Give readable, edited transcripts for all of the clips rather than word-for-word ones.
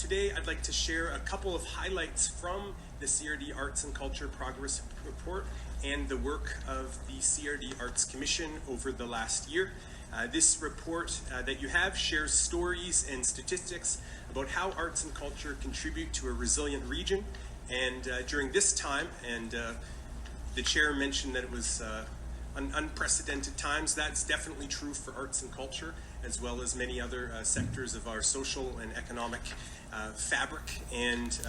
Today I'd like to share a couple of highlights from the CRD Arts and Culture Progress Report and the work of the CRD Arts Commission over the last year. This report that you have shares stories and statistics about how arts and culture contribute to a resilient region. And during this time, and the chair mentioned that it was unprecedented times. That's definitely true for arts and culture, as well as many other sectors of our social and economic fabric. And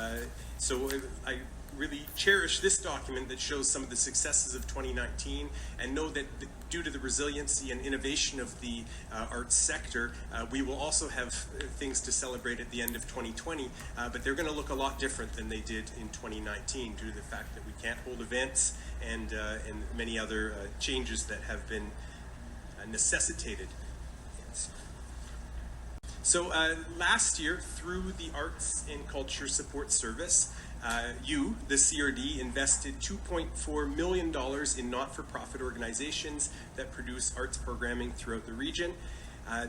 so I really cherish this document that shows some of the successes of 2019, and know that due to the resiliency and innovation of the arts sector, we will also have things to celebrate at the end of 2020, but they're going to look a lot different than they did in 2019 due to the fact that we can't hold events and many other changes that have been necessitated. So last year, through the Arts and Culture Support Service, the CRD, invested $2.4 million in not-for-profit organizations that produce arts programming throughout the region.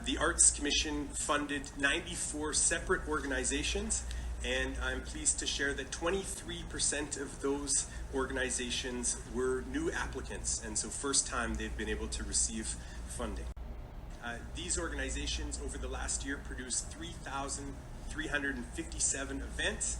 The Arts Commission funded 94 separate organizations, and I'm pleased to share that 23% of those organizations were new applicants, and so first time they've been able to receive funding. These organizations over the last year produced 3,357 events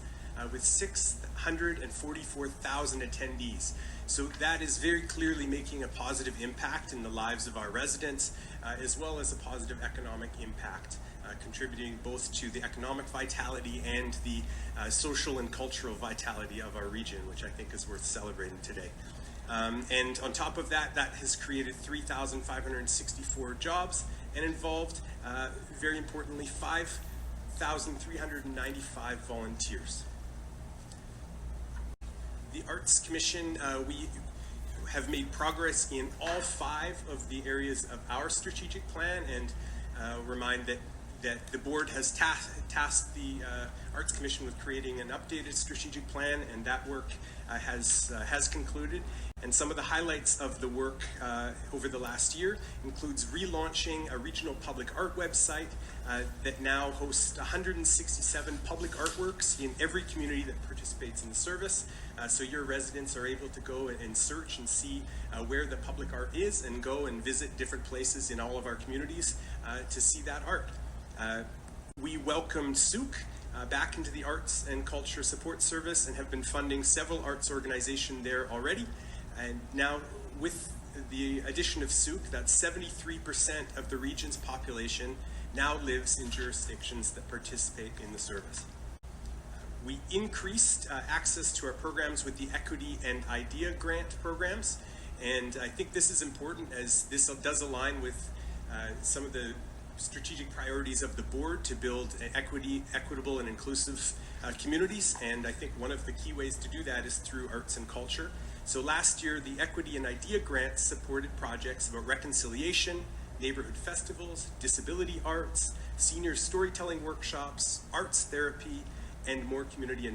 with 644,000 attendees. So that is very clearly making a positive impact in the lives of our residents, as well as a positive economic impact, contributing both to the economic vitality and the social and cultural vitality of our region, which I think is worth celebrating today. And on top of that, that has created 3,564 jobs and involved, very importantly, 5,395 volunteers. The Arts Commission, we have made progress in all 5 of the areas of our strategic plan, and remind that the board has tasked the Arts Commission with creating an updated strategic plan, and that work has concluded. And some of the highlights of the work over the last year includes relaunching a regional public art website that now hosts 167 public artworks in every community that participates in the service. So your residents are able to go and search and see where the public art is, and go and visit different places in all of our communities to see that art. We welcomed Souk back into the Arts and Culture Support Service and have been funding several arts organizations there already. And now with the addition of Souk, that's 73% of the region's population now lives in jurisdictions that participate in the service. We increased access to our programs with the Equity and Idea Grant programs, and I think this is important as this does align with some of the strategic priorities of the board to build equitable and inclusive communities, and I think one of the key ways to do that is through arts and culture. So last year, the Equity and Idea Grant supported projects about reconciliation, neighborhood festivals, disability arts, senior storytelling workshops, arts therapy, and more community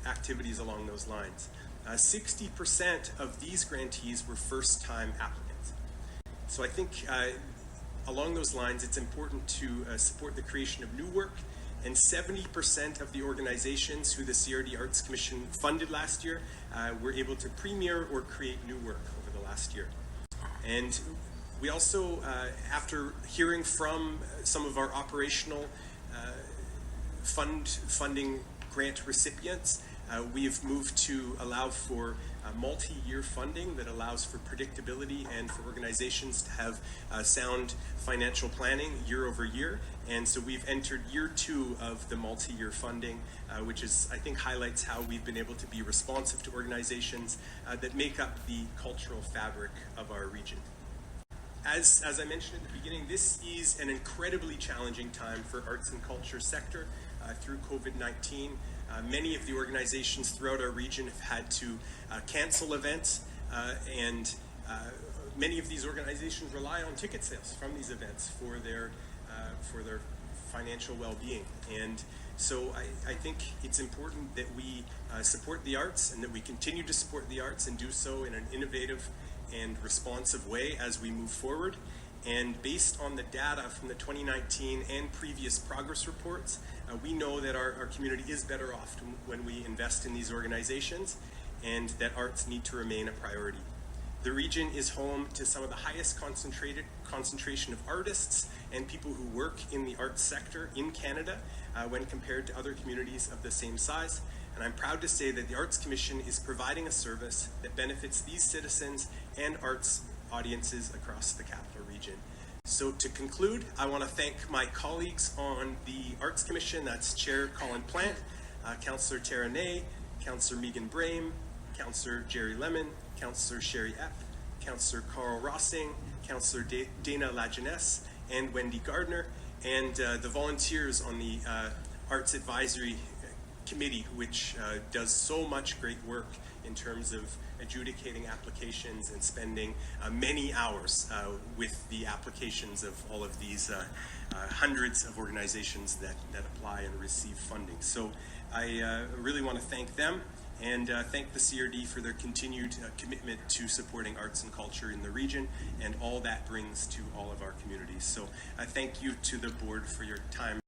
activities along those lines. 60% of these grantees were first-time applicants. So I think along those lines, it's important to support the creation of new work, and 70% of the organizations who the CRD Arts Commission funded last year were able to premiere or create new work over the last year. And we also, after hearing from some of our operational funding grant recipients, we've moved to allow for multi-year funding that allows for predictability and for organizations to have sound financial planning year over year. And so we've entered year 2 of the multi-year funding, which is, I think, highlights how we've been able to be responsive to organizations that make up the cultural fabric of our region. As I mentioned at the beginning, this is an incredibly challenging time for arts and culture sector through COVID-19. Many of the organizations throughout our region have had to cancel events, and many of these organizations rely on ticket sales from these events for their financial well-being. And so I think it's important that we support the arts, and that we continue to support the arts and do so in an innovative and responsive way as we move forward. And based on the data from the 2019 and previous progress reports, We know that our community is better off when we invest in these organizations, and that arts need to remain a priority. The region is home to some of the highest concentration of artists and people who work in the arts sector in Canada when compared to other communities of the same size. And I'm proud to say that the Arts Commission is providing a service that benefits these citizens and arts audiences across the capital region. So to conclude, I want to thank my colleagues on the Arts Commission. That's Chair Colin Plant, Councillor Tara Ney, Councillor Megan Brame, Councillor Jerry Lemon, Councillor Sherry Epp, Councillor Carl Rossing, Councillor Dana Lajeunesse, and Wendy Gardner, and the volunteers on the Arts Advisory Committee, which does so much great work in terms of adjudicating applications and spending many hours with the applications of all of these hundreds of organizations that apply and receive funding. So I really want to thank them and thank the CRD for their continued commitment to supporting arts and culture in the region and all that brings to all of our communities. So I thank you to the board for your time.